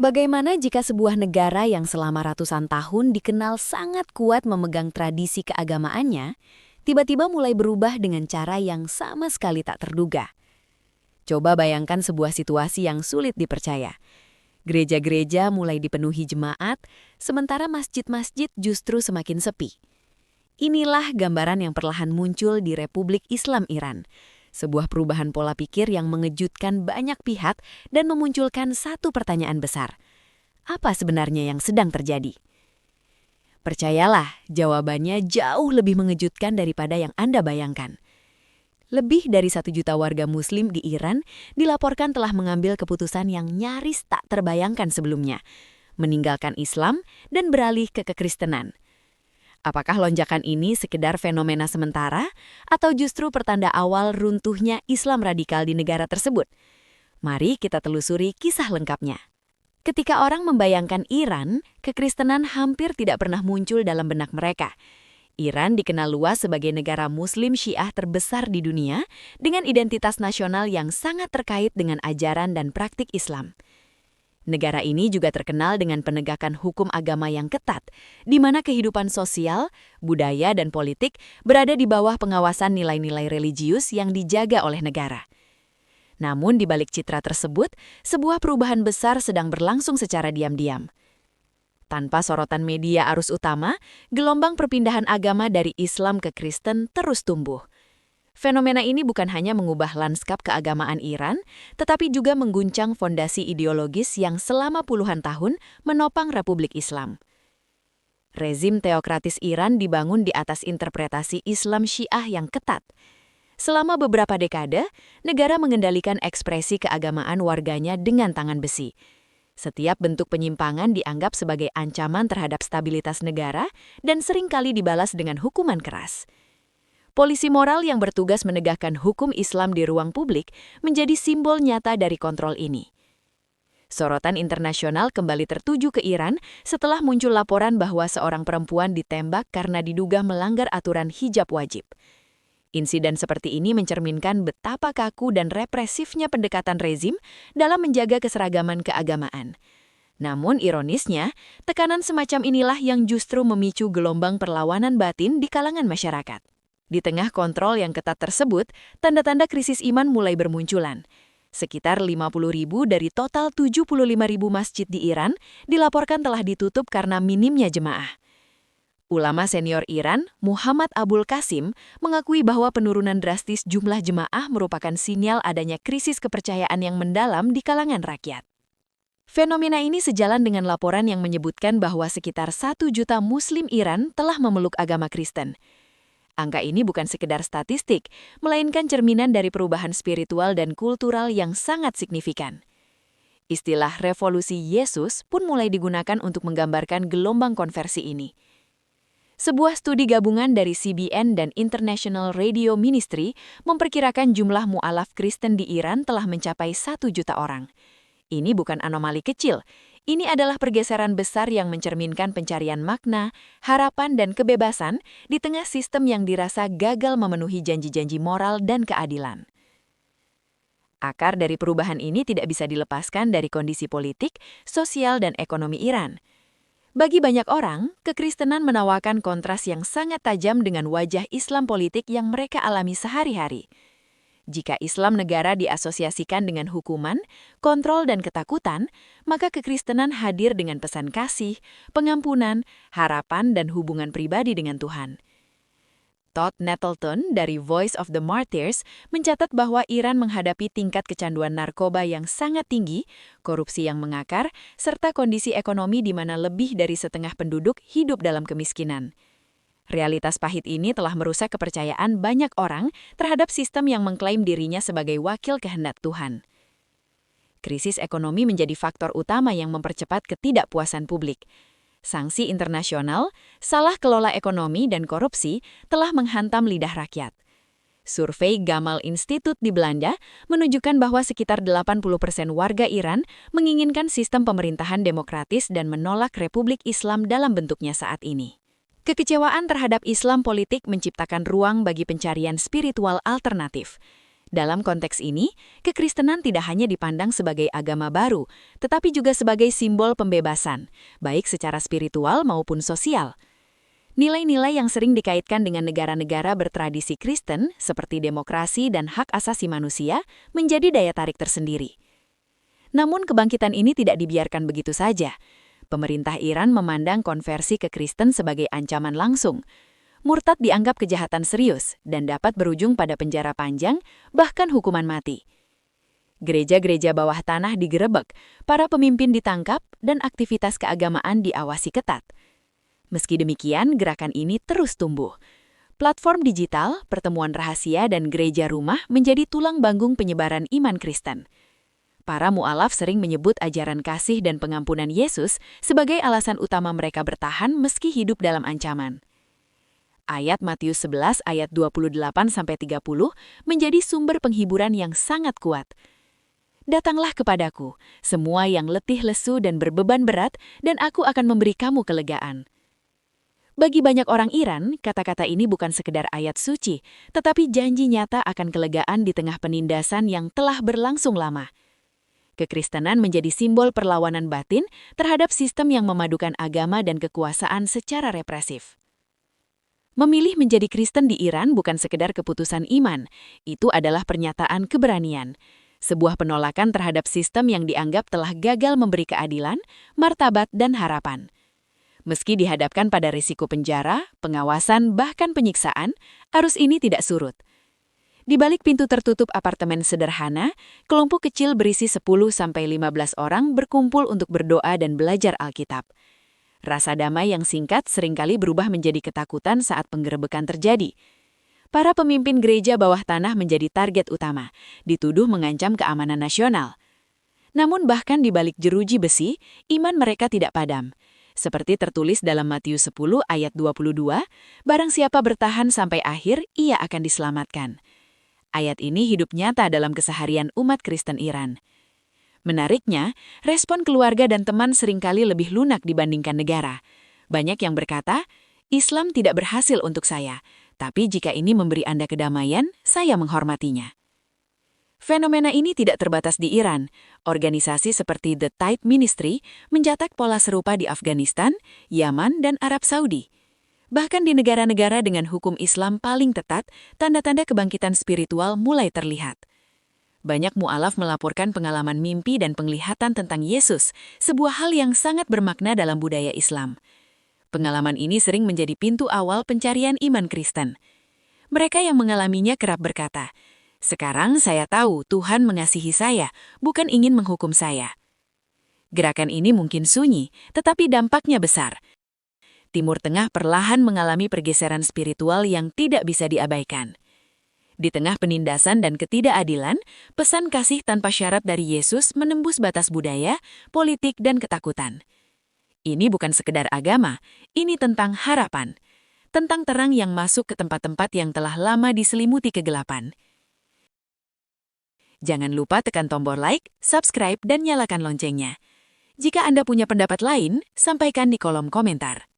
Bagaimana jika sebuah negara yang selama ratusan tahun dikenal sangat kuat memegang tradisi keagamaannya, tiba-tiba mulai berubah dengan cara yang sama sekali tak terduga? Coba bayangkan sebuah situasi yang sulit dipercaya. Gereja-gereja mulai dipenuhi jemaat, sementara masjid-masjid justru semakin sepi. Inilah gambaran yang perlahan muncul di Republik Islam Iran. Sebuah perubahan pola pikir yang mengejutkan banyak pihak dan memunculkan satu pertanyaan besar. Apa sebenarnya yang sedang terjadi? Percayalah, jawabannya jauh lebih mengejutkan daripada yang Anda bayangkan. Lebih dari 1 juta warga Muslim di Iran dilaporkan telah mengambil keputusan yang nyaris tak terbayangkan sebelumnya, meninggalkan Islam dan beralih ke kekristenan. Apakah lonjakan ini sekedar fenomena sementara atau justru pertanda awal runtuhnya Islam radikal di negara tersebut? Mari kita telusuri kisah lengkapnya. Ketika orang membayangkan Iran, kekristenan hampir tidak pernah muncul dalam benak mereka. Iran dikenal luas sebagai negara Muslim Syiah terbesar di dunia dengan identitas nasional yang sangat terkait dengan ajaran dan praktik Islam. Negara ini juga terkenal dengan penegakan hukum agama yang ketat, di mana kehidupan sosial, budaya, dan politik berada di bawah pengawasan nilai-nilai religius yang dijaga oleh negara. Namun di balik citra tersebut, sebuah perubahan besar sedang berlangsung secara diam-diam. Tanpa sorotan media arus utama, gelombang perpindahan agama dari Islam ke Kristen terus tumbuh. Fenomena ini bukan hanya mengubah lanskap keagamaan Iran, tetapi juga mengguncang fondasi ideologis yang selama puluhan tahun menopang Republik Islam. Rezim teokratis Iran dibangun di atas interpretasi Islam Syiah yang ketat. Selama beberapa dekade, negara mengendalikan ekspresi keagamaan warganya dengan tangan besi. Setiap bentuk penyimpangan dianggap sebagai ancaman terhadap stabilitas negara dan seringkali dibalas dengan hukuman keras. Polisi moral yang bertugas menegakkan hukum Islam di ruang publik menjadi simbol nyata dari kontrol ini. Sorotan internasional kembali tertuju ke Iran setelah muncul laporan bahwa seorang perempuan ditembak karena diduga melanggar aturan hijab wajib. Insiden seperti ini mencerminkan betapa kaku dan represifnya pendekatan rezim dalam menjaga keseragaman keagamaan. Namun ironisnya, tekanan semacam inilah yang justru memicu gelombang perlawanan batin di kalangan masyarakat. Di tengah kontrol yang ketat tersebut, tanda-tanda krisis iman mulai bermunculan. Sekitar 50.000 dari total 75.000 masjid di Iran dilaporkan telah ditutup karena minimnya jemaah. Ulama senior Iran, Muhammad Abul Qasim, mengakui bahwa penurunan drastis jumlah jemaah merupakan sinyal adanya krisis kepercayaan yang mendalam di kalangan rakyat. Fenomena ini sejalan dengan laporan yang menyebutkan bahwa sekitar 1 juta Muslim Iran telah memeluk agama Kristen. Angka ini bukan sekedar statistik, melainkan cerminan dari perubahan spiritual dan kultural yang sangat signifikan. Istilah revolusi Yesus pun mulai digunakan untuk menggambarkan gelombang konversi ini. Sebuah studi gabungan dari CBN dan International Radio Ministry memperkirakan jumlah mu'alaf Kristen di Iran telah mencapai 1 juta orang. Ini bukan anomali kecil. Ini adalah pergeseran besar yang mencerminkan pencarian makna, harapan, dan kebebasan di tengah sistem yang dirasa gagal memenuhi janji-janji moral dan keadilan. Akar dari perubahan ini tidak bisa dilepaskan dari kondisi politik, sosial, dan ekonomi Iran. Bagi banyak orang, kekristenan menawarkan kontras yang sangat tajam dengan wajah Islam politik yang mereka alami sehari-hari. Jika Islam negara diasosiasikan dengan hukuman, kontrol, dan ketakutan, maka kekristenan hadir dengan pesan kasih, pengampunan, harapan, dan hubungan pribadi dengan Tuhan. Todd Nettleton dari Voice of the Martyrs mencatat bahwa Iran menghadapi tingkat kecanduan narkoba yang sangat tinggi, korupsi yang mengakar, serta kondisi ekonomi di mana lebih dari setengah penduduk hidup dalam kemiskinan. Realitas pahit ini telah merusak kepercayaan banyak orang terhadap sistem yang mengklaim dirinya sebagai wakil kehendak Tuhan. Krisis ekonomi menjadi faktor utama yang mempercepat ketidakpuasan publik. Sanksi internasional, salah kelola ekonomi, dan korupsi telah menghantam lidah rakyat. Survei Gamal Institute di Belanda menunjukkan bahwa sekitar 80% warga Iran menginginkan sistem pemerintahan demokratis dan menolak Republik Islam dalam bentuknya saat ini. Kekecewaan terhadap Islam politik menciptakan ruang bagi pencarian spiritual alternatif. Dalam konteks ini, kekristenan tidak hanya dipandang sebagai agama baru, tetapi juga sebagai simbol pembebasan, baik secara spiritual maupun sosial. Nilai-nilai yang sering dikaitkan dengan negara-negara bertradisi Kristen, seperti demokrasi dan hak asasi manusia, menjadi daya tarik tersendiri. Namun kebangkitan ini tidak dibiarkan begitu saja. Pemerintah Iran memandang konversi ke Kristen sebagai ancaman langsung. Murtad dianggap kejahatan serius dan dapat berujung pada penjara panjang, bahkan hukuman mati. Gereja-gereja bawah tanah digerebek, para pemimpin ditangkap, dan aktivitas keagamaan diawasi ketat. Meski demikian, gerakan ini terus tumbuh. Platform digital, pertemuan rahasia, dan gereja rumah menjadi tulang punggung penyebaran iman Kristen. Para mu'alaf sering menyebut ajaran kasih dan pengampunan Yesus sebagai alasan utama mereka bertahan meski hidup dalam ancaman. Ayat Matius 11 ayat 28-30 menjadi sumber penghiburan yang sangat kuat. Datanglah kepadaku, semua yang letih lesu dan berbeban berat, dan aku akan memberi kamu kelegaan. Bagi banyak orang Iran, kata-kata ini bukan sekedar ayat suci, tetapi janji nyata akan kelegaan di tengah penindasan yang telah berlangsung lama. Kekristenan menjadi simbol perlawanan batin terhadap sistem yang memadukan agama dan kekuasaan secara represif. Memilih menjadi Kristen di Iran bukan sekedar keputusan iman, itu adalah pernyataan keberanian. Sebuah penolakan terhadap sistem yang dianggap telah gagal memberi keadilan, martabat, dan harapan. Meski dihadapkan pada risiko penjara, pengawasan, bahkan penyiksaan, arus ini tidak surut. Di balik pintu tertutup apartemen sederhana, kelompok kecil berisi 10-15 orang berkumpul untuk berdoa dan belajar Alkitab. Rasa damai yang singkat seringkali berubah menjadi ketakutan saat penggerebekan terjadi. Para pemimpin gereja bawah tanah menjadi target utama, dituduh mengancam keamanan nasional. Namun bahkan di balik jeruji besi, iman mereka tidak padam. Seperti tertulis dalam Matius 10 ayat 22, barang siapa bertahan sampai akhir, ia akan diselamatkan. Ayat ini hidup nyata dalam keseharian umat Kristen Iran. Menariknya, respon keluarga dan teman seringkali lebih lunak dibandingkan negara. Banyak yang berkata, Islam tidak berhasil untuk saya, tapi jika ini memberi Anda kedamaian, saya menghormatinya. Fenomena ini tidak terbatas di Iran. Organisasi seperti The Tide Ministry mencatat pola serupa di Afghanistan, Yaman, dan Arab Saudi. Bahkan di negara-negara dengan hukum Islam paling ketat, tanda-tanda kebangkitan spiritual mulai terlihat. Banyak mu'alaf melaporkan pengalaman mimpi dan penglihatan tentang Yesus, sebuah hal yang sangat bermakna dalam budaya Islam. Pengalaman ini sering menjadi pintu awal pencarian iman Kristen. Mereka yang mengalaminya kerap berkata, "Sekarang saya tahu Tuhan mengasihi saya, bukan ingin menghukum saya." Gerakan ini mungkin sunyi, tetapi dampaknya besar. Timur Tengah perlahan mengalami pergeseran spiritual yang tidak bisa diabaikan. Di tengah penindasan dan ketidakadilan, pesan kasih tanpa syarat dari Yesus menembus batas budaya, politik, dan ketakutan. Ini bukan sekedar agama, ini tentang harapan. Tentang terang yang masuk ke tempat-tempat yang telah lama diselimuti kegelapan. Jangan lupa tekan tombol like, subscribe, dan nyalakan loncengnya. Jika Anda punya pendapat lain, sampaikan di kolom komentar.